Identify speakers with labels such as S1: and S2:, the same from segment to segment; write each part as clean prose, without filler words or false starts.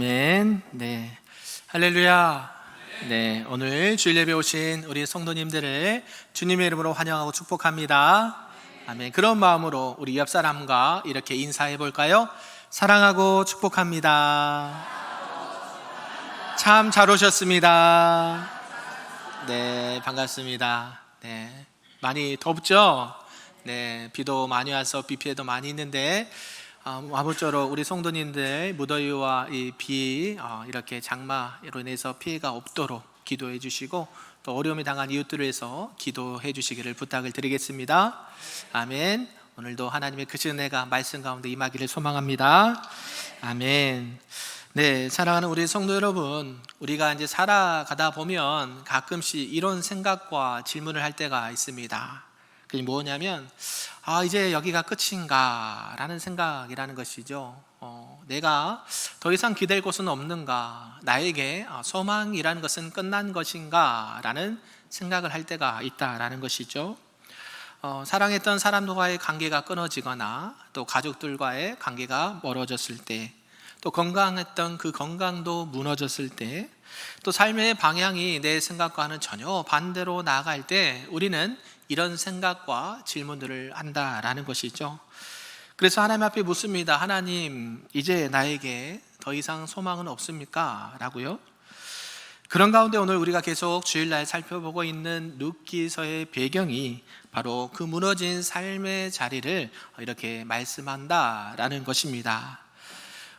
S1: 아멘. 네. 할렐루야. 네. 오늘 주일 예배 오신 우리 성도님들을 주님의 이름으로 환영하고 축복합니다. 아멘. 그런 마음으로 우리 옆 사람과 이렇게 인사해 볼까요? 사랑하고 축복합니다. 참 잘 오셨습니다. 네, 반갑습니다. 네. 많이 덥죠? 네, 비도 많이 와서 비 피해도 많이 있는데 아무쪼록 우리 성도님들 무더위와 이 비 이렇게 장마로 인해서 피해가 없도록 기도해 주시고, 또 어려움이 당한 이웃들을 위해서 기도해 주시기를 부탁을 드리겠습니다. 아멘. 오늘도 하나님의 크신 은혜가 말씀 가운데 임하기를 소망합니다. 아멘. 네, 사랑하는 우리 성도 여러분, 우리가 이제 살아가다 보면 가끔씩 이런 생각과 질문을 할 때가 있습니다. 그게 뭐냐면 이제 여기가 끝인가 라는 생각이라는 것이죠. 내가 더 이상 기댈 곳은 없는가, 나에게 소망이라는 것은 끝난 것인가 라는 생각을 할 때가 있다라는 것이죠. 사랑했던 사람들과의 관계가 끊어지거나, 또 가족들과의 관계가 멀어졌을 때, 또 건강했던 그 건강도 무너졌을 때, 또 삶의 방향이 내 생각과는 전혀 반대로 나아갈 때 우리는 이런 생각과 질문들을 한다라는 것이죠. 그래서 하나님 앞에 묻습니다. 하나님, 이제 나에게 더 이상 소망은 없습니까? 라고요. 그런 가운데 오늘 우리가 계속 주일날 살펴보고 있는 룻기서의 배경이 바로 그 무너진 삶의 자리를 이렇게 말씀한다라는 것입니다.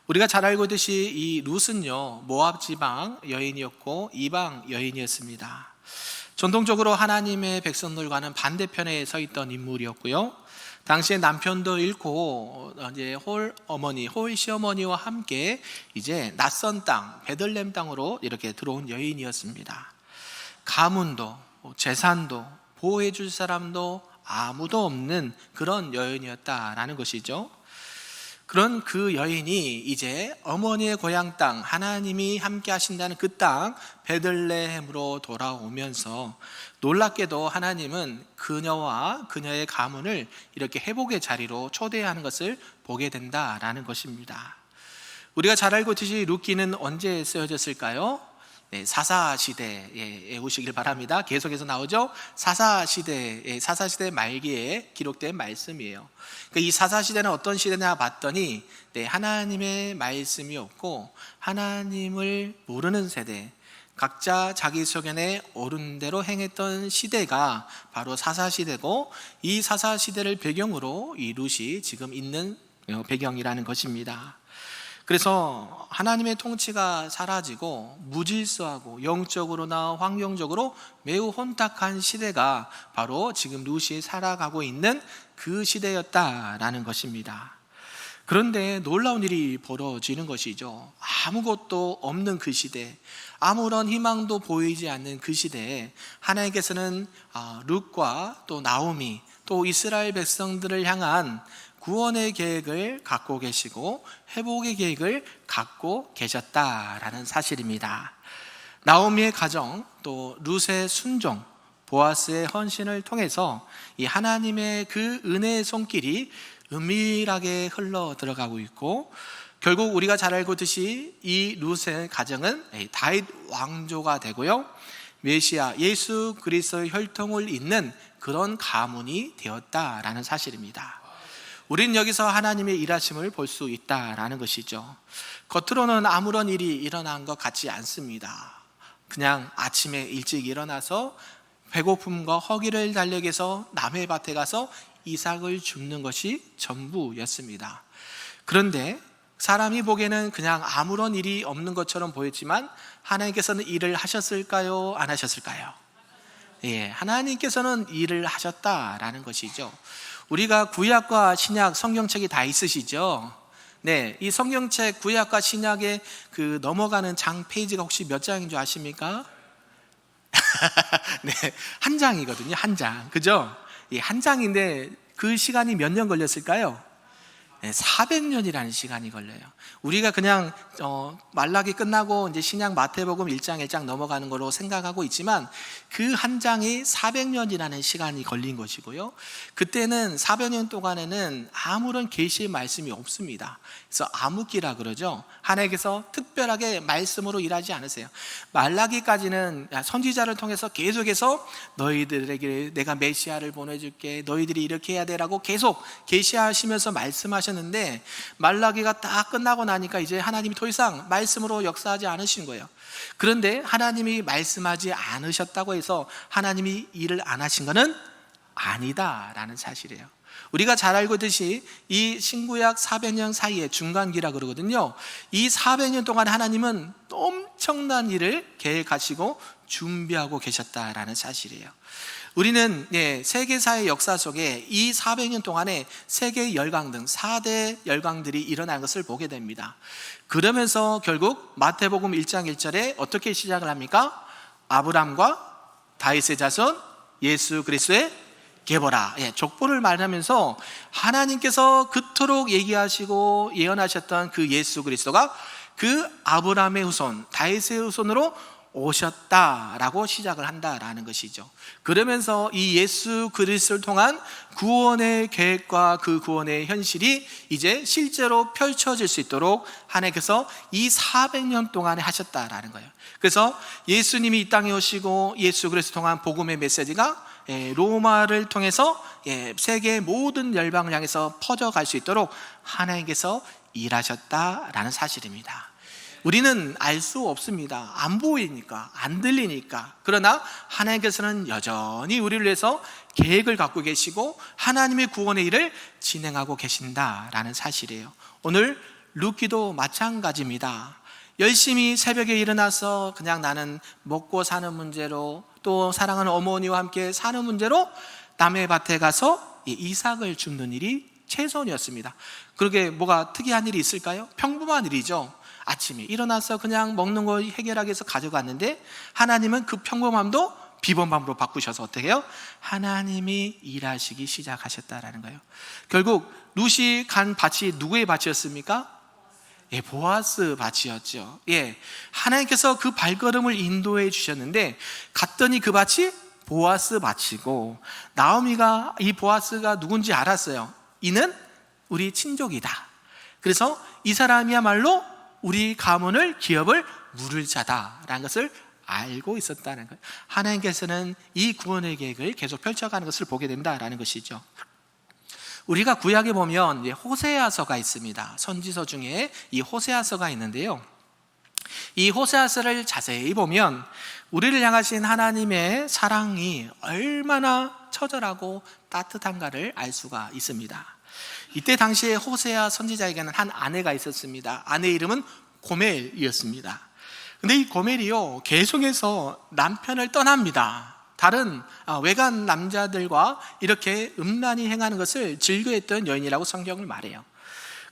S1: 우리가 잘 알고 있듯이 이 룻은요, 모압 지방 여인이었고 이방 여인이었습니다. 전통적으로 하나님의 백성들과는 반대편에 서 있던 인물이었고요. 당시에 남편도 잃고 이제 홀 시어머니와 함께 이제 낯선 땅 베들레헴 땅으로 이렇게 들어온 여인이었습니다. 가문도 재산도 보호해 줄 사람도 아무도 없는 그런 여인이었다라는 것이죠. 그런 그 여인이 이제 어머니의 고향 땅, 하나님이 함께 하신다는 그 땅 베들레헴으로 돌아오면서 놀랍게도 하나님은 그녀와 그녀의 가문을 이렇게 회복의 자리로 초대하는 것을 보게 된다라는 것입니다. 우리가 잘 알고 있듯이 룻기는 언제 쓰여졌을까요? 네, 사사시대에 오시길 바랍니다. 계속해서 나오죠. 사사시대 말기에 기록된 말씀이에요. 그러니까 이 사사시대는 어떤 시대냐 봤더니 하나님의 말씀이 없고 하나님을 모르는 세대, 각자 자기 소견에 옳은 대로 행했던 시대가 바로 사사시대고, 이 사사시대를 배경으로 이 룻이 지금 있는 배경이라는 것입니다. 그래서 하나님의 통치가 사라지고 무질서하고 영적으로나 환경적으로 매우 혼탁한 시대가 바로 지금 룻이 살아가고 있는 그 시대였다라는 것입니다. 그런데 놀라운 일이 벌어지는 것이죠. 아무것도 없는 그 시대, 아무런 희망도 보이지 않는 그 시대에 하나님께서는 룻과 또 나오미, 또 이스라엘 백성들을 향한 구원의 계획을 갖고 계시고 회복의 계획을 갖고 계셨다라는 사실입니다. 나오미의 가정, 또 룻의 순종, 보아스의 헌신을 통해서 이 하나님의 그 은혜의 손길이 은밀하게 흘러 들어가고 있고, 결국 우리가 잘 알고 있듯이 이 룻의 가정은 다윗 왕조가 되고요, 메시아 예수 그리스도의 혈통을 잇는 그런 가문이 되었다라는 사실입니다. 우리는 여기서 하나님의 일하심을 볼 수 있다라는 것이죠. 겉으로는 아무런 일이 일어난 것 같지 않습니다. 그냥 아침에 일찍 일어나서 배고픔과 허기를 달래기 위해서 남의 밭에 가서 이삭을 줍는 것이 전부였습니다. 그런데 사람이 보기에는 그냥 아무런 일이 없는 것처럼 보였지만 하나님께서는 일을 하셨을까요? 안 하셨을까요? 하나님께서는 일을 하셨다라는 것이죠. 우리가 구약과 신약 성경책이 다 있으시죠? 네, 이 성경책 구약과 신약의 그 넘어가는 장 페이지가 혹시 몇 장인 줄 아십니까? 네, 한 장이거든요. 한 장, 그죠? 한 장인데 그 시간이 몇 년 걸렸을까요? 400년이라는 시간이 걸려요. 우리가 그냥 말라기 끝나고 이제 신약 마태복음 1장 1장 넘어가는 걸로 생각하고 있지만 그 한 장이 400년이라는 시간이 걸린 것이고요. 그때는 400년 동안에는 아무런 계시의 말씀이 없습니다. 그래서 암흑기라 그러죠. 하나님께서 특별하게 말씀으로 일하지 않으세요. 말라기까지는 선지자를 통해서 계속해서 너희들에게 내가 메시아를 보내줄게, 너희들이 이렇게 해야 되라고 계속 계시하시면서 말씀하셨는데, 말라기가 딱 끝나고 나니까 이제 하나님이 더 이상 말씀으로 역사하지 않으신 거예요. 그런데 하나님이 말씀하지 않으셨다고 해서 하나님이 일을 안 하신 것은 아니다라는 사실이에요. 우리가 잘 알고 있듯이 이 신구약 400년 사이에 중간기라 그러거든요. 이 400년 동안 하나님은 엄청난 일을 계획하시고 준비하고 계셨다라는 사실이에요. 우리는 세계사의 역사 속에 이 400년 동안에 세계 열강 등 4대 열강들이 일어난 것을 보게 됩니다. 그러면서 결국 마태복음 1장 1절에 어떻게 시작을 합니까? 아브람과 다윗의 자손 예수 그리스도의 계보라. 족보를 말하면서 하나님께서 그토록 얘기하시고 예언하셨던 그 예수 그리스도가 그 아브라함의 후손 다윗의 후손으로 오셨다라고 시작을 한다라는 것이죠. 그러면서 이 예수 그리스도를 통한 구원의 계획과 그 구원의 현실이 이제 실제로 펼쳐질 수 있도록 하나님께서 이 400년 동안에 하셨다라는 거예요. 그래서 예수님이 이 땅에 오시고 예수 그리스도 통한 복음의 메시지가 로마를 통해서 세계 모든 열방을 향해서 퍼져갈 수 있도록 하나님께서 일하셨다라는 사실입니다. 우리는 알 수 없습니다. 안 보이니까, 안 들리니까. 그러나 하나님께서는 여전히 우리를 위해서 계획을 갖고 계시고 하나님의 구원의 일을 진행하고 계신다라는 사실이에요. 오늘 룻기도 마찬가지입니다. 열심히 새벽에 일어나서 그냥 나는 먹고 사는 문제로, 또 사랑하는 어머니와 함께 사는 문제로 남의 밭에 가서 이삭을 줍는 일이 최선이었습니다. 그러게 뭐가 특이한 일이 있을까요? 평범한 일이죠. 아침에 일어나서 그냥 먹는 거 해결하기 위해서 가져갔는데 하나님은 그 평범함도 비범함으로 바꾸셔서 어떻게 해요? 하나님이 일하시기 시작하셨다라는 거예요. 결국 룻이 간 밭이 누구의 밭이었습니까? 보아스 밭이었죠. 하나님께서 그 발걸음을 인도해 주셨는데 갔더니 그 밭이 보아스 밭이고, 나오미가 이 보아스가 누군지 알았어요. 이는 우리 친족이다. 그래서 이 사람이야말로 우리 가문을 기업을 물을 자다라는 것을 알고 있었다는 거예요. 하나님께서는 이 구원의 계획을 계속 펼쳐가는 것을 보게 된다라는 것이죠. 우리가 구약에 보면 호세아서가 있습니다. 선지서 중에 이 호세아서가 있는데요, 이 호세아서를 자세히 보면 우리를 향하신 하나님의 사랑이 얼마나 처절하고 따뜻한가를 알 수가 있습니다. 이때 당시에 호세아 선지자에게는 한 아내가 있었습니다. 아내 이름은 고멜이었습니다. 근데 이 고멜이요, 계속해서 남편을 떠납니다. 다른 외간 남자들과 이렇게 음란히 행하는 것을 즐겨했던 여인이라고 성경을 말해요.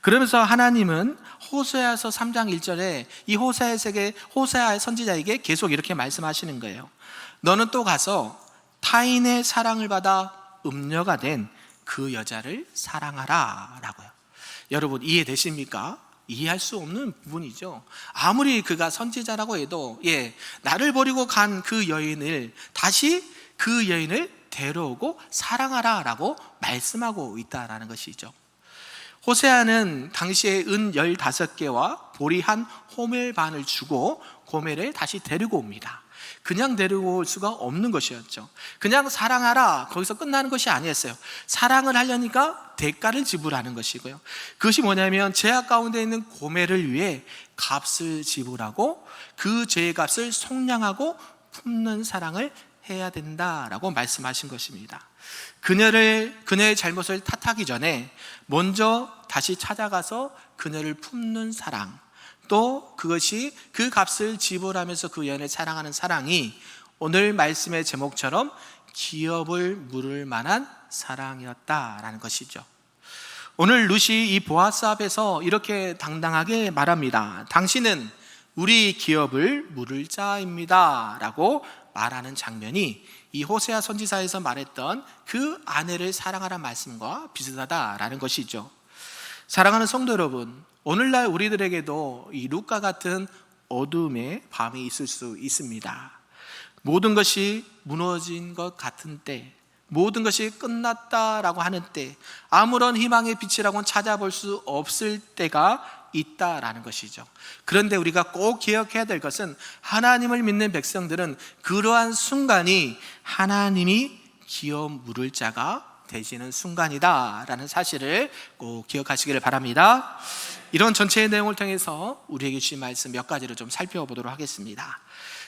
S1: 그러면서 하나님은 호세아서 3장 1절에 이 호세아의 선지자에게 계속 이렇게 말씀하시는 거예요. 너는 또 가서 타인의 사랑을 받아 음녀가 된 그 여자를 사랑하라 라고요. 여러분 이해되십니까? 이해할 수 없는 부분이죠. 아무리 그가 선지자라고 해도 나를 버리고 간 그 여인을 다시 그 여인을 데려오고 사랑하라 라고 말씀하고 있다라는 것이죠. 호세아는 당시에 은 15개와 보리 한 호멜 반을 주고 고멜을 다시 데리고 옵니다. 그냥 데리고 올 수가 없는 것이었죠. 그냥 사랑하라 거기서 끝나는 것이 아니었어요. 사랑을 하려니까 대가를 지불하는 것이고요. 그것이 뭐냐면 죄악 가운데 있는 고멜을 위해 값을 지불하고 그 죄의 값을 속량하고 품는 사랑을 해야 된다라고 말씀하신 것입니다. 그녀의 잘못을 탓하기 전에 먼저 다시 찾아가서 그녀를 품는 사랑, 또 그것이 그 값을 지불하면서 그 여인을 사랑하는 사랑이 오늘 말씀의 제목처럼 기업을 물을 만한 사랑이었다라는 것이죠. 오늘 룻이 이 보아스 앞에서 이렇게 당당하게 말합니다. 당신은 우리 기업을 물을 자입니다 라고 말하는 장면이 이 호세아 선지사에서 말했던 그 아내를 사랑하라는 말씀과 비슷하다라는 것이죠. 사랑하는 성도 여러분, 오늘날 우리들에게도 이 룻과 같은 어둠의 밤이 있을 수 있습니다. 모든 것이 무너진 것 같은 때, 모든 것이 끝났다라고 하는 때, 아무런 희망의 빛이라고는 찾아볼 수 없을 때가 있다라는 것이죠. 그런데 우리가 꼭 기억해야 될 것은, 하나님을 믿는 백성들은 그러한 순간이 하나님이 기어 물을 자가 되시는 순간이다라는 사실을 꼭 기억하시기를 바랍니다. 이런 전체의 내용을 통해서 우리에게 주신 말씀 몇 가지를 좀 살펴보도록 하겠습니다.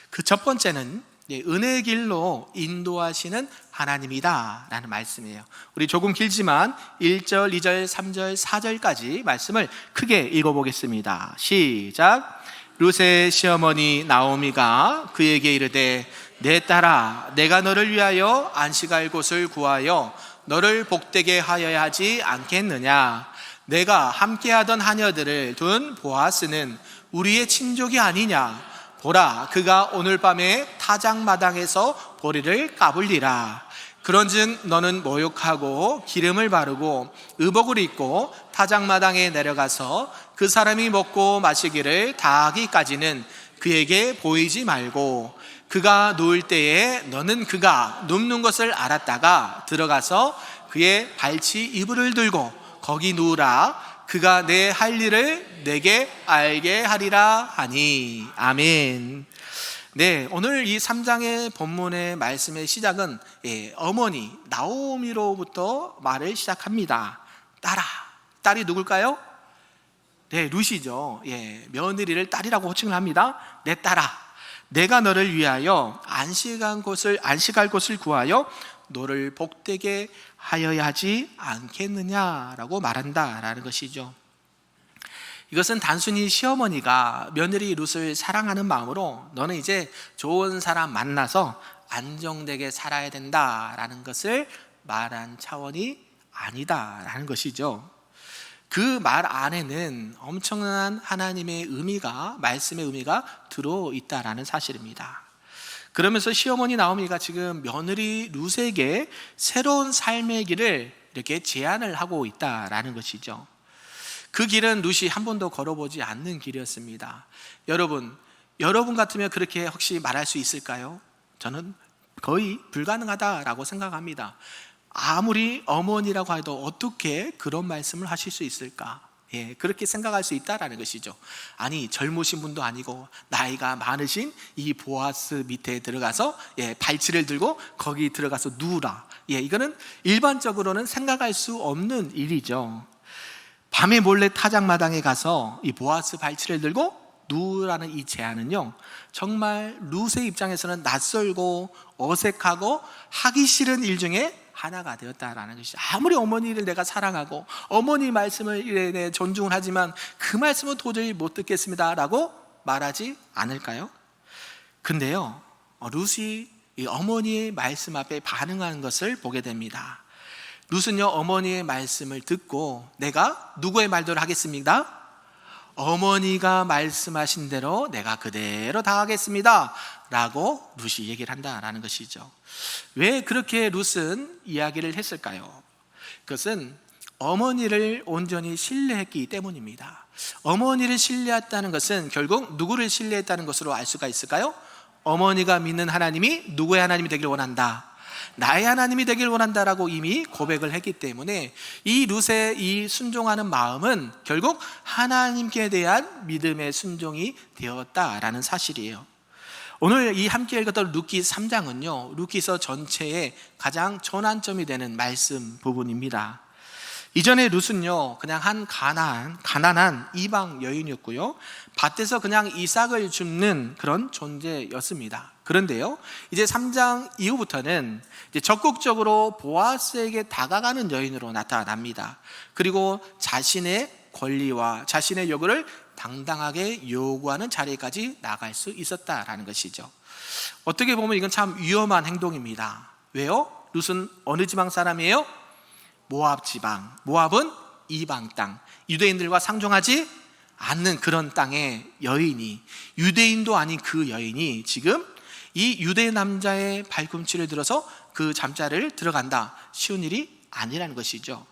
S1: 그 첫 번째는 은혜의 길로 인도하시는 하나님이다 라는 말씀이에요. 우리 조금 길지만 1절, 2절, 3절, 4절까지 말씀을 크게 읽어보겠습니다. 시작. 룻의 시어머니 나오미가 그에게 이르되, 내 딸아, 내가 너를 위하여 안식할 곳을 구하여 너를 복되게 하여야 하지 않겠느냐? 내가 함께하던 하녀들을 둔 보아스는 우리의 친족이 아니냐? 보라, 그가 오늘 밤에 타작마당에서 보리를 까불리라. 그런즉 너는 모욕하고 기름을 바르고 의복을 입고 타작마당에 내려가서 그 사람이 먹고 마시기를 다 하기까지는 그에게 보이지 말고, 그가 누울 때에 너는 그가 눕는 것을 알았다가 들어가서 그의 발치 이불을 들고 거기 누우라. 그가 내 할 일을 내게 알게 하리라 하니. 아멘. 네, 오늘 이 3장의 본문의 말씀의 시작은 어머니 나오미로부터 말을 시작합니다. 딸아, 딸이 누굴까요? 네, 룻이죠. 며느리를 딸이라고 호칭을 합니다. 내 딸아, 내가 너를 위하여 안식할 곳을 구하여 너를 복되게 하여야 하지 않겠느냐라고 말한다라는 것이죠. 이것은 단순히 시어머니가 며느리 룻을 사랑하는 마음으로 너는 이제 좋은 사람 만나서 안정되게 살아야 된다라는 것을 말한 차원이 아니다라는 것이죠. 그 말 안에는 엄청난 하나님의 의미가, 말씀의 의미가 들어있다라는 사실입니다. 그러면서 시어머니 나오미가 지금 며느리 룻에게 새로운 삶의 길을 이렇게 제안을 하고 있다라는 것이죠. 그 길은 룻이 한 번도 걸어보지 않는 길이었습니다. 여러분 같으면 그렇게 혹시 말할 수 있을까요? 저는 거의 불가능하다라고 생각합니다. 아무리 어머니라고 해도 어떻게 그런 말씀을 하실 수 있을까? 그렇게 생각할 수 있다라는 것이죠. 아니, 젊으신 분도 아니고 나이가 많으신 이 보아스 밑에 들어가서 발치를 들고 거기 들어가서 누우라. 이거는 일반적으로는 생각할 수 없는 일이죠. 밤에 몰래 타작마당에 가서 이 보아스 발치를 들고 누우라는 이 제안은요, 정말 룻의 입장에서는 낯설고 어색하고 하기 싫은 일 중에 하나가 되었다라는 것이죠. 아무리 어머니를 내가 사랑하고 어머니 말씀을 존중을 하지만 그 말씀은 도저히 못 듣겠습니다 라고 말하지 않을까요? 근데요, 룻이 이 어머니의 말씀 앞에 반응하는 것을 보게 됩니다. 룻은요, 어머니의 말씀을 듣고 내가 누구의 말대로 하겠습니까? 어머니가 말씀하신 대로 내가 그대로 다 하겠습니다 라고 룻이 얘기를 한다라는 것이죠. 왜 그렇게 룻은 이야기를 했을까요? 그것은 어머니를 온전히 신뢰했기 때문입니다. 어머니를 신뢰했다는 것은 결국 누구를 신뢰했다는 것으로 알 수가 있을까요? 어머니가 믿는 하나님이 누구의 하나님이 되길 원한다, 나의 하나님이 되길 원한다라고 이미 고백을 했기 때문에 이 룻의 이 순종하는 마음은 결국 하나님께 대한 믿음의 순종이 되었다라는 사실이에요. 오늘 이 함께 읽었던 룻기 3장은요, 룻기서 전체의 가장 전환점이 되는 말씀 부분입니다. 이전에 룻은요, 그냥 한 가난한 이방 여인이었고요, 밭에서 그냥 이삭을 줍는 그런 존재였습니다. 그런데요, 이제 3장 이후부터는 이제 적극적으로 보아스에게 다가가는 여인으로 나타납니다. 그리고 자신의 권리와 자신의 요구를 당당하게 요구하는 자리까지 나갈 수 있었다라는 것이죠. 어떻게 보면 이건 참 위험한 행동입니다. 왜요? 룻은 어느 지방 사람이에요? 모압 지방. 모압은 이방 땅, 유대인들과 상종하지 않는 그런 땅의 여인이, 유대인도 아닌 그 여인이 지금 이 유대 남자의 발꿈치를 들어서 그 잠자리를 들어간다. 쉬운 일이 아니라는 것이죠.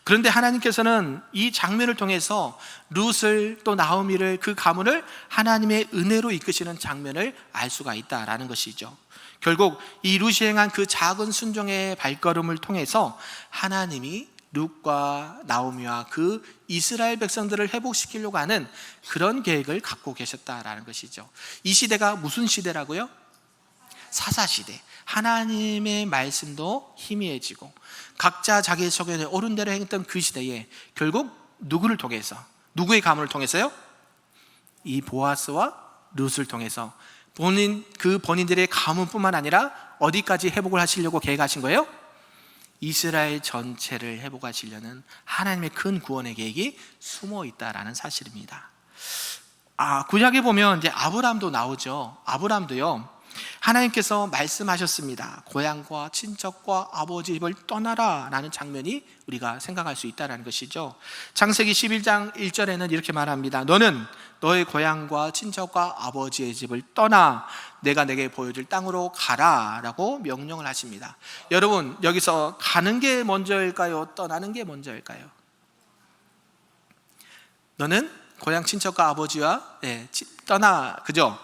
S1: 그런데 하나님께서는 이 장면을 통해서 룻을 또 나오미를, 그 가문을 하나님의 은혜로 이끄시는 장면을 알 수가 있다라는 것이죠. 결국 이 룻이 행한 그 작은 순종의 발걸음을 통해서 하나님이 룻과 나오미와 그 이스라엘 백성들을 회복시키려고 하는 그런 계획을 갖고 계셨다라는 것이죠. 이 시대가 무슨 시대라고요? 사사시대. 하나님의 말씀도 희미해지고 각자 자기 속에 옳은 대로 행했던 그 시대에 결국 누구를 통해서, 누구의 가문을 통해서요? 이 보아스와 룻을 통해서 본인들의 가문뿐만 아니라 어디까지 회복을 하시려고 계획하신 거예요? 이스라엘 전체를 회복하시려는 하나님의 큰 구원의 계획이 숨어 있다라는 사실입니다. 구약에 보면 이제 아브라함도 나오죠. 아브라함도요, 하나님께서 말씀하셨습니다. 고향과 친척과 아버지 집을 떠나라 라는 장면이 우리가 생각할 수 있다는 것이죠. 창세기 11장 1절에는 이렇게 말합니다. 너는 너의 고향과 친척과 아버지의 집을 떠나 내가 내게 보여줄 땅으로 가라 라고 명령을 하십니다. 여러분, 여기서 가는 게 먼저일까요? 떠나는 게 먼저일까요? 너는 고향 친척과 아버지와 떠나, 그죠?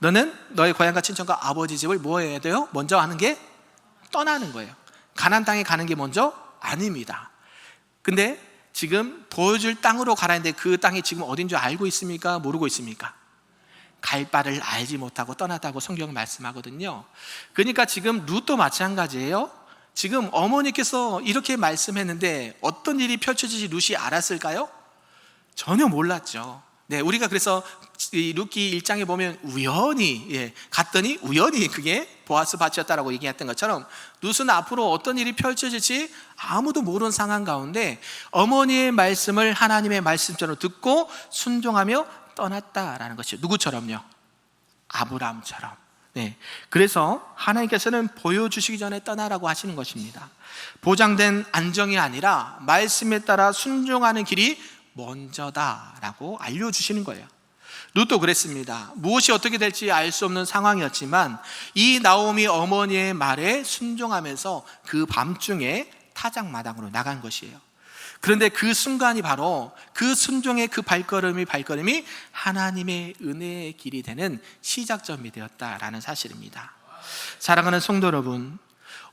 S1: 너는 너의 고향과 친척과 아버지 집을 뭐 해야 돼요? 먼저 하는 게 떠나는 거예요. 가나안 땅에 가는 게 먼저 아닙니다. 근데 지금 보여줄 땅으로 가라 했는데 그 땅이 지금 어딘 줄 알고 있습니까? 모르고 있습니까? 갈 바를 알지 못하고 떠났다고 성경은 말씀하거든요. 그러니까 지금 룻도 마찬가지예요. 지금 어머니께서 이렇게 말씀했는데 어떤 일이 펼쳐질지 룻이 알았을까요? 전혀 몰랐죠. 우리가 그래서 룻기 1장에 보면 우연히 갔더니 우연히 그게 보아스 밭이었다라고 얘기했던 것처럼 룻은 앞으로 어떤 일이 펼쳐질지 아무도 모르는 상황 가운데 어머니의 말씀을 하나님의 말씀처럼 듣고 순종하며 떠났다라는 것이죠. 누구처럼요? 아브라함처럼. 그래서 하나님께서는 보여주시기 전에 떠나라고 하시는 것입니다. 보장된 안정이 아니라 말씀에 따라 순종하는 길이 먼저다라고 알려주시는 거예요. 룻도 그랬습니다. 무엇이 어떻게 될지 알 수 없는 상황이었지만 이 나오미 어머니의 말에 순종하면서 그 밤중에 타작마당으로 나간 것이에요. 그런데 그 순간이 바로 그 순종의 그 발걸음이 하나님의 은혜의 길이 되는 시작점이 되었다라는 사실입니다. 사랑하는 성도 여러분,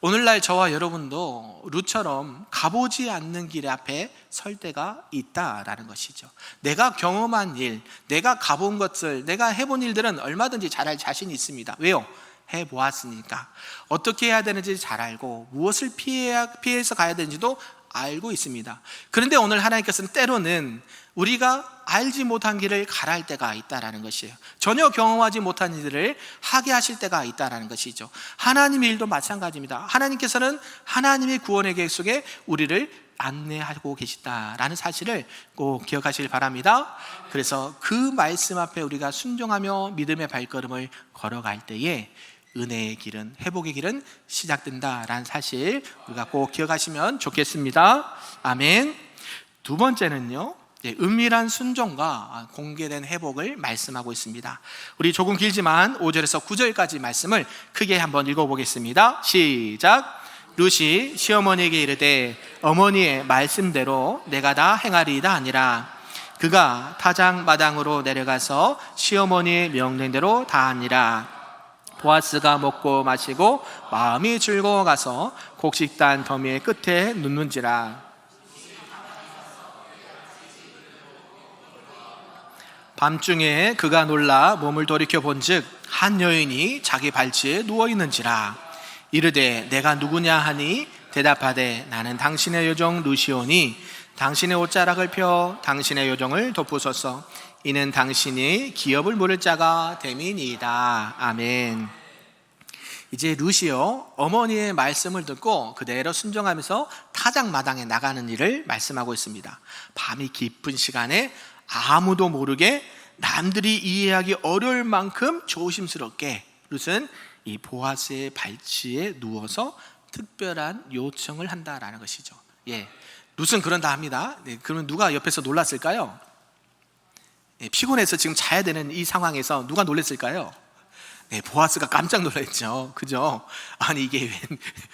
S1: 오늘날 저와 여러분도 룻처럼 가보지 않는 길 앞에 설 때가 있다라는 것이죠. 내가 경험한 일, 내가 가본 것들, 내가 해본 일들은 얼마든지 잘할 자신이 있습니다. 왜요? 해보았으니까. 어떻게 해야 되는지 잘 알고 무엇을 피해서 가야 되는지도 알고 있습니다. 그런데 오늘 하나님께서는 때로는 우리가 알지 못한 길을 가랄 때가 있다라는 것이에요. 전혀 경험하지 못한 일들을 하게 하실 때가 있다라는 것이죠. 하나님의 일도 마찬가지입니다. 하나님께서는 하나님의 구원의 계획 속에 우리를 안내하고 계시다라는 사실을 꼭 기억하시길 바랍니다. 그래서 그 말씀 앞에 우리가 순종하며 믿음의 발걸음을 걸어갈 때에 은혜의 길은, 회복의 길은 시작된다라는 사실 우리가 꼭 기억하시면 좋겠습니다. 아멘. 두 번째는요, 은밀한 순종과 공개된 회복을 말씀하고 있습니다. 우리 조금 길지만 5절에서 9절까지 말씀을 크게 한번 읽어보겠습니다. 시작. 룻이 시어머니에게 이르되 어머니의 말씀대로 내가 다 행하리이다 하니라. 그가 타작마당으로 내려가서 시어머니의 명령대로 다 하니라. 보아스가 먹고 마시고 마음이 즐거워가서 곡식단 더미의 끝에 눕는지라. 밤중에 그가 놀라 몸을 돌이켜 본즉 한 여인이 자기 발치에 누워 있는지라. 이르되 내가 누구냐 하니 대답하되 나는 당신의 여종 룻이오니 당신의 옷자락을 펴 당신의 여종을 덮으소서. 이는 당신이 기업을 물을 자가 됨이니이다. 아멘. 이제 룻이요, 어머니의 말씀을 듣고 그대로 순종하면서 타작마당에 나가는 일을 말씀하고 있습니다. 밤이 깊은 시간에 아무도 모르게 남들이 이해하기 어려울 만큼 조심스럽게 룻은 이 보아스의 발치에 누워서 특별한 요청을 한다라는 것이죠. 룻은 그런다 합니다. 그러면 누가 옆에서 놀랐을까요? 피곤해서 지금 자야 되는 이 상황에서 누가 놀랐을까요? 보아스가 깜짝 놀랐죠. 그죠? 아니 이게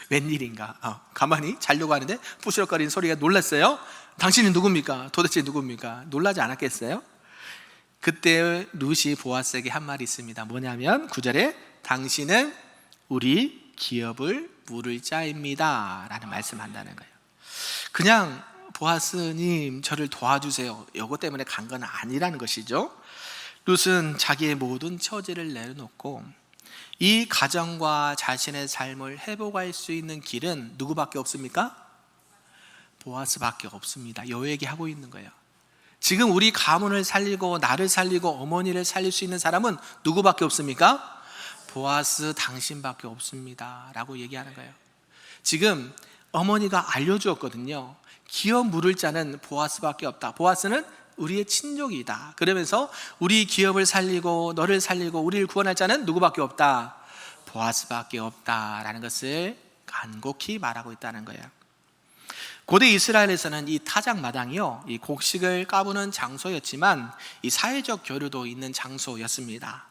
S1: 웬일인가? 가만히 자려고 하는데 부스럭거리는 소리가 놀랐어요. 당신은 누굽니까? 도대체 누굽니까? 놀라지 않았겠어요? 그때 룻이 보아스에게 한 말이 있습니다. 뭐냐면 9절에 당신은 우리 기업을 물을 자입니다 라는 말씀한다는 거예요. 그냥 보아스님 저를 도와주세요 이것 때문에 간 건 아니라는 것이죠. 룻은 자기의 모든 처지를 내려놓고 이 가정과 자신의 삶을 회복할 수 있는 길은 누구밖에 없습니까? 보아스밖에 없습니다. 요 얘기하고 있는 거예요. 지금 우리 가문을 살리고 나를 살리고 어머니를 살릴 수 있는 사람은 누구밖에 없습니까? 보아스 당신밖에 없습니다 라고 얘기하는 거예요. 지금 어머니가 알려주었거든요. 기업 물을 자는 보아스밖에 없다. 보아스는 우리의 친족이다. 그러면서 우리 기업을 살리고 너를 살리고 우리를 구원할 자는 누구밖에 없다? 보아스밖에 없다라는 것을 간곡히 말하고 있다는 거예요. 고대 이스라엘에서는 이 타작마당이요, 이 곡식을 까부는 장소였지만 이 사회적 교류도 있는 장소였습니다.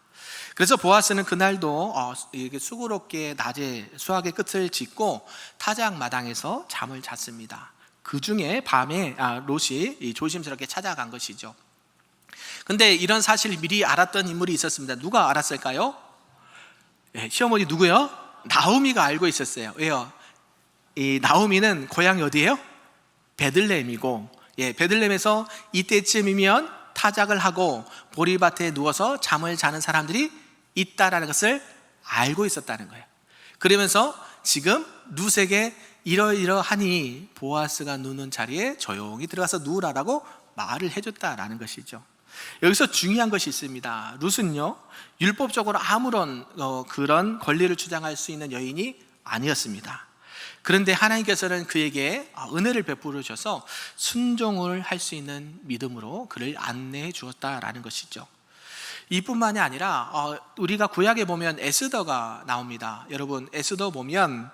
S1: 그래서 보아스는 그날도 수고롭게 낮에 수확의 끝을 짓고 타작마당에서 잠을 잤습니다. 그 중에 밤에 롯이 조심스럽게 찾아간 것이죠. 근데 이런 사실을 미리 알았던 인물이 있었습니다. 누가 알았을까요? 시어머니 누구요? 나오미가 알고 있었어요. 왜요? 이 나오미는 고향이 어디예요? 베들레헴이고, 베들레헴에서 이때쯤이면 타작을 하고 보리밭에 누워서 잠을 자는 사람들이 있다라는 것을 알고 있었다는 거예요. 그러면서 지금 룻에게 이러이러하니 보아스가 누는 자리에 조용히 들어가서 누우라라고 말을 해줬다라는 것이죠. 여기서 중요한 것이 있습니다. 룻은요, 율법적으로 아무런 그런 권리를 주장할 수 있는 여인이 아니었습니다. 그런데 하나님께서는 그에게 은혜를 베풀어 주셔서 순종을 할 수 있는 믿음으로 그를 안내해 주었다라는 것이죠. 이뿐만이 아니라 우리가 구약에 보면 에스더가 나옵니다. 여러분, 에스더 보면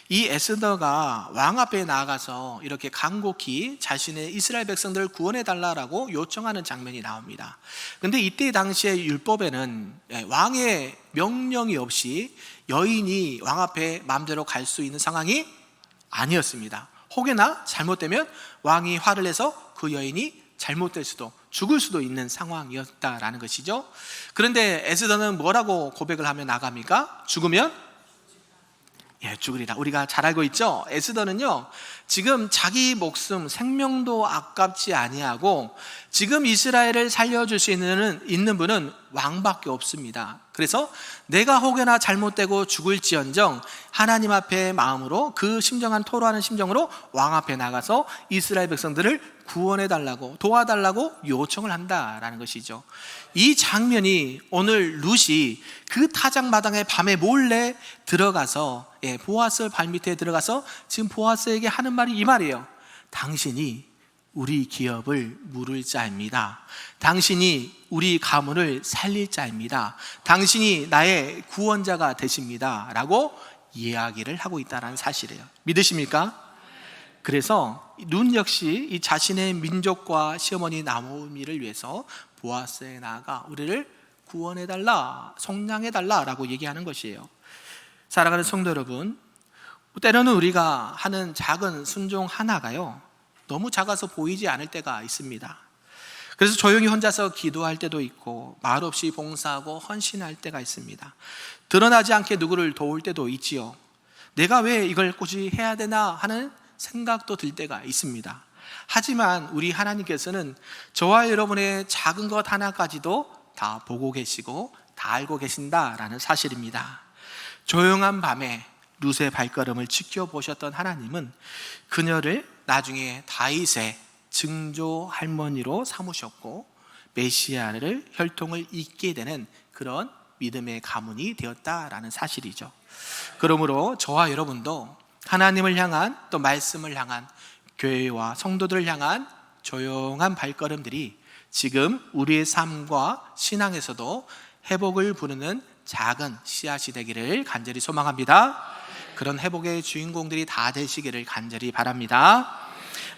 S1: 이 에스더가 왕 앞에 나아가서 이렇게 간곡히 자신의 이스라엘 백성들을 구원해 달라고 요청하는 장면이 나옵니다. 그런데 이때 당시의 율법에는 왕의 명령이 없이 여인이 왕 앞에 마음대로 갈 수 있는 상황이 아니었습니다. 혹여나 잘못되면 왕이 화를 내서 그 여인이 잘못될 수도, 죽을 수도 있는 상황이었다라는 것이죠. 그런데 에스더는 뭐라고 고백을 하며 나갑니까? 죽으면 죽으리라. 우리가 잘 알고 있죠. 에스더는요, 지금 자기 목숨, 생명도 아깝지 아니하고 지금 이스라엘을 살려줄 수 있는 분은 왕밖에 없습니다. 그래서 내가 혹여나 잘못되고 죽을지언정 하나님 앞에 마음으로 그 심정한 토로하는 심정으로 왕 앞에 나가서 이스라엘 백성들을 구원해 달라고, 도와달라고 요청을 한다라는 것이죠. 이 장면이 오늘 룻이 그 타작마당에 밤에 몰래 들어가서 보아스 발밑에 들어가서 지금 보아스에게 하는 말이 이 말이에요. 당신이 우리 기업을 물을 자입니다. 당신이 우리 가문을 살릴 자입니다. 당신이 나의 구원자가 되십니다 라고 이야기를 하고 있다는 사실이에요. 믿으십니까? 그래서 룻 역시 이 자신의 민족과 시어머니 나오미를 위해서 보아스에 나아가 우리를 구원해달라, 속량해달라라고 얘기하는 것이에요. 사랑하는 성도 여러분, 때로는 우리가 하는 작은 순종 하나가요, 너무 작아서 보이지 않을 때가 있습니다. 그래서 조용히 혼자서 기도할 때도 있고 말없이 봉사하고 헌신할 때가 있습니다. 드러나지 않게 누구를 도울 때도 있지요. 내가 왜 이걸 굳이 해야 되나 하는 생각도 들 때가 있습니다. 하지만 우리 하나님께서는 저와 여러분의 작은 것 하나까지도 다 보고 계시고 다 알고 계신다라는 사실입니다. 조용한 밤에 룻의 발걸음을 지켜보셨던 하나님은 그녀를 나중에 다윗의 증조 할머니로 삼으셨고 메시아를 혈통을 잇게 되는 그런 믿음의 가문이 되었다라는 사실이죠. 그러므로 저와 여러분도 하나님을 향한, 또 말씀을 향한, 교회와 성도들을 향한 조용한 발걸음들이 지금 우리의 삶과 신앙에서도 회복을 부르는 작은 씨앗이 되기를 간절히 소망합니다. 그런 회복의 주인공들이 다 되시기를 간절히 바랍니다.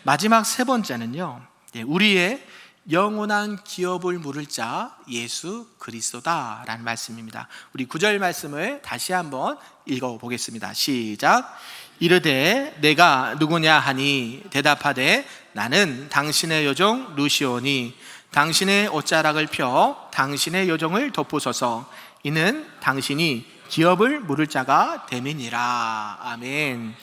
S1: 마지막 세 번째는요, 우리의 영원한 기업을 물을 자 예수 그리스도다라는 말씀입니다. 우리 9절 말씀을 다시 한번 읽어보겠습니다. 시작. 이르되 내가 누구냐 하니 대답하되 나는 당신의 여종 루시오니 당신의 옷자락을 펴 당신의 여종을 덮으소서. 이는 당신이 기업을 물을 자가 됨이니라. 아멘.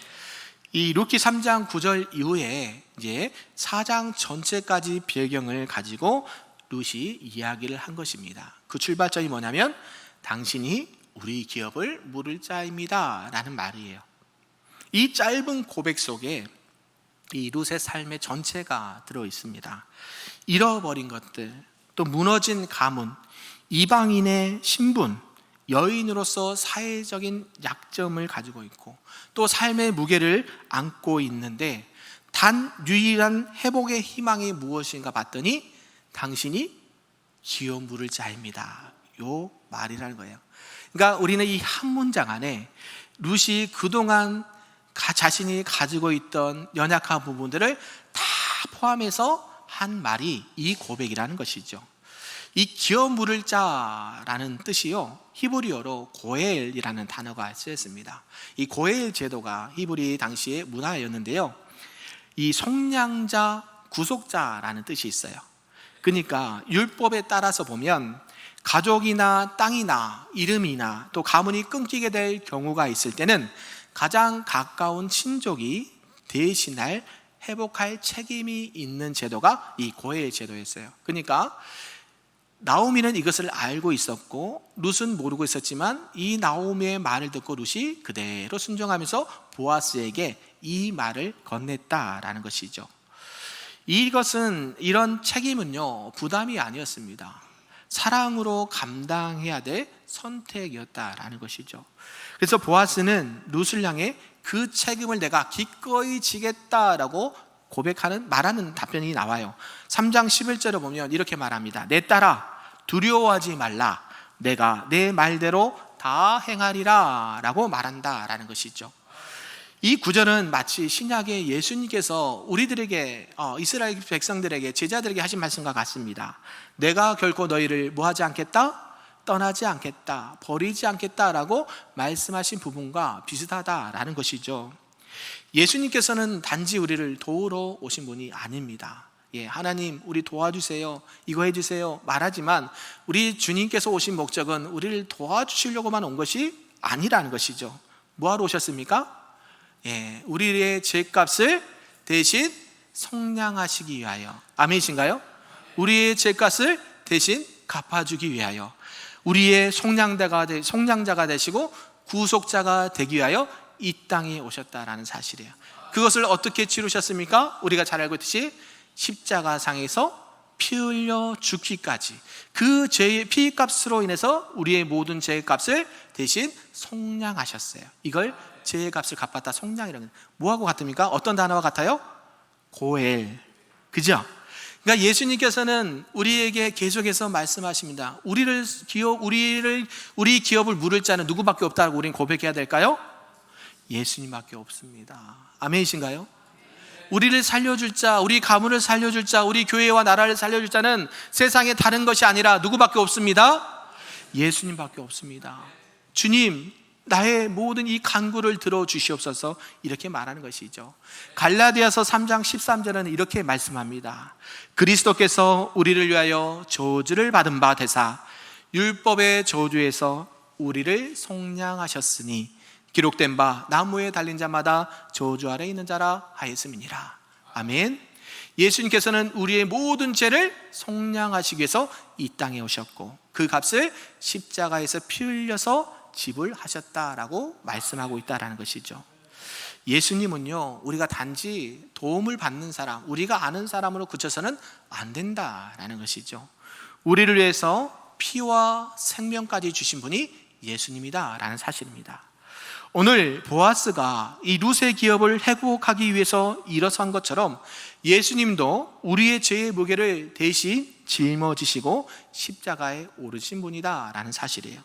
S1: 이 루키 3장 9절 이후에 이제 4장 전체까지 배경을 가지고 룻이 이야기를 한 것입니다. 그 출발점이 뭐냐면 당신이 우리 기업을 물을 자입니다 라는 말이에요. 이 짧은 고백 속에 이 룻의 삶의 전체가 들어 있습니다. 잃어버린 것들, 또 무너진 가문, 이방인의 신분, 여인으로서 사회적인 약점을 가지고 있고 또 삶의 무게를 안고 있는데 단 유일한 회복의 희망이 무엇인가 봤더니 당신이 기업 물을 자입니다. 요 말이라는 거예요. 그러니까 우리는 이 한 문장 안에 룻이 그동안 자신이 가지고 있던 연약한 부분들을 다 포함해서 한 말이 이 고백이라는 것이죠. 이 기업 물을 자라는 뜻이요, 히브리어로 고엘이라는 단어가 쓰였습니다. 이 고엘 제도가 히브리 당시의 문화였는데요, 이 속량자, 구속자라는 뜻이 있어요. 그러니까 율법에 따라서 보면 가족이나 땅이나 이름이나 또 가문이 끊기게 될 경우가 있을 때는 가장 가까운 친족이 대신할, 회복할 책임이 있는 제도가 이 고엘 제도였어요. 그러니까 나오미는 이것을 알고 있었고 룻은 모르고 있었지만 이 나오미의 말을 듣고 룻이 그대로 순종하면서 보아스에게 이 말을 건넸다라는 것이죠. 이런 책임은요, 부담이 아니었습니다. 사랑으로 감당해야 될 선택이었다라는 것이죠. 그래서 보아스는 룻을 향해 그 책임을 내가 기꺼이 지겠다라고 말하는 답변이 나와요. 3장 11절을 보면 이렇게 말합니다. 내 딸아, 두려워하지 말라. 내가 내 말대로 다 행하리라 라고 말한다라는 것이죠. 이 구절은 마치 신약의 예수님께서 우리들에게, 이스라엘 백성들에게, 제자들에게 하신 말씀과 같습니다. 내가 결코 너희를 뭐하지 않겠다? 떠나지 않겠다, 버리지 않겠다라고 말씀하신 부분과 비슷하다라는 것이죠. 예수님께서는 단지 우리를 도우러 오신 분이 아닙니다. 하나님 우리 도와주세요, 이거 해주세요 말하지만 우리 주님께서 오신 목적은 우리를 도와주시려고만 온 것이 아니라는 것이죠. 뭐하러 오셨습니까? 우리의 죄값을 대신 속량하시기 위하여. 아멘이신가요? 우리의 죄값을 대신 갚아주기 위하여 우리의 속량자가 되시고 구속자가 되기 위하여 이 땅에 오셨다라는 사실이에요. 그것을 어떻게 치르셨습니까? 우리가 잘 알고 있듯이 십자가상에서 피 흘려 죽기까지 그 죄의 피값으로 인해서 우리의 모든 죄의 값을 대신 속량하셨어요. 이걸 죄의 값을 갚았다, 속량이라는. 뭐하고 같습니까? 어떤 단어와 같아요? 고엘. 그죠? 그러니까 예수님께서는 우리에게 계속해서 말씀하십니다. 우리 기업을 물을 자는 누구밖에 없다고 우리는 고백해야 될까요? 예수님밖에 없습니다. 아멘이신가요? 우리를 살려줄 자, 우리 가문을 살려줄 자, 우리 교회와 나라를 살려줄 자는 세상에 다른 것이 아니라 누구밖에 없습니다? 예수님밖에 없습니다. 주님, 나의 모든 이 간구를 들어주시옵소서, 이렇게 말하는 것이죠. 갈라디아서 3장 13절은 이렇게 말씀합니다. 그리스도께서 우리를 위하여 저주를 받은 바 되사 율법의 저주에서 우리를 속량하셨으니 기록된 바 나무에 달린 자마다 저주 아래 있는 자라 하였음이니라. 아멘. 예수님께서는 우리의 모든 죄를 속량하시기 위해서 이 땅에 오셨고 그 값을 십자가에서 피 흘려서 지불하셨다라고 말씀하고 있다라는 것이죠. 예수님은요, 우리가 단지 도움을 받는 사람, 우리가 아는 사람으로 그쳐서는 안 된다라는 것이죠. 우리를 위해서 피와 생명까지 주신 분이 예수님이다라는 사실입니다. 오늘 보아스가 이 룻의 기업을 회복하기 위해서 일어선 것처럼 예수님도 우리의 죄의 무게를 대신 짊어지시고 십자가에 오르신 분이다라는 사실이에요.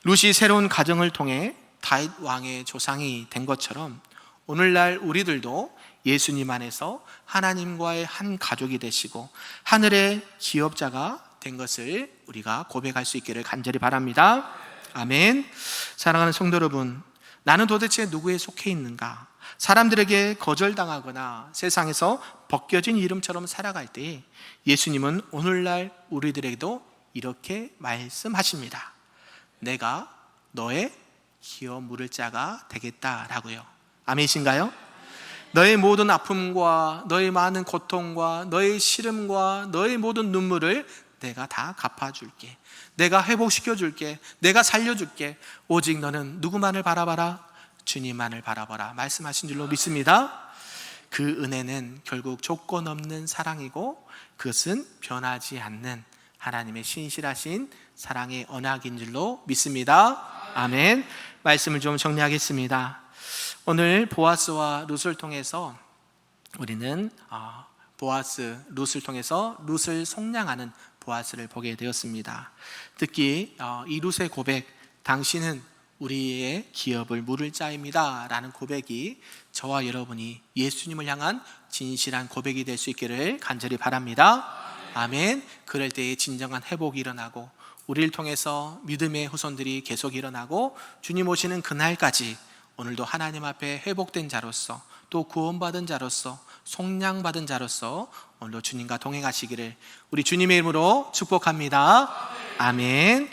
S1: 룻이 새로운 가정을 통해 다윗 왕의 조상이 된 것처럼 오늘날 우리들도 예수님 안에서 하나님과의 한 가족이 되시고 하늘의 기업자가 된 것을 우리가 고백할 수 있기를 간절히 바랍니다. 아멘. 사랑하는 성도 여러분, 나는 도대체 누구에 속해 있는가? 사람들에게 거절당하거나 세상에서 벗겨진 이름처럼 살아갈 때 예수님은 오늘날 우리들에게도 이렇게 말씀하십니다. 내가 너의 기업 물을 자가 되겠다라고요. 아멘이신가요? 너의 모든 아픔과 너의 많은 고통과 너의 시름과 너의 모든 눈물을 내가 다 갚아줄게. 내가 회복시켜줄게. 내가 살려줄게. 오직 너는 누구만을 바라봐라? 주님만을 바라봐라 말씀하신 줄로 믿습니다. 그 은혜는 결국 조건 없는 사랑이고 그것은 변하지 않는 하나님의 신실하신 사랑의 언약인 줄로 믿습니다. 아멘. 말씀을 좀 정리하겠습니다. 오늘 보아스와 룻을 통해서 우리는 보아스, 룻을 통해서 룻을 속량하는 보아스를 보게 되었습니다. 특히 이 룻의 고백, 당신은 우리의 기업을 물을 자입니다 라는 고백이 저와 여러분이 예수님을 향한 진실한 고백이 될 수 있기를 간절히 바랍니다. 아멘. 그럴 때에 진정한 회복이 일어나고 우리를 통해서 믿음의 후손들이 계속 일어나고 주님 오시는 그날까지 오늘도 하나님 앞에 회복된 자로서 또 구원받은 자로서 속량받은 자로서 오늘도 주님과 동행하시기를 우리 주님의 이름으로 축복합니다. 아멘.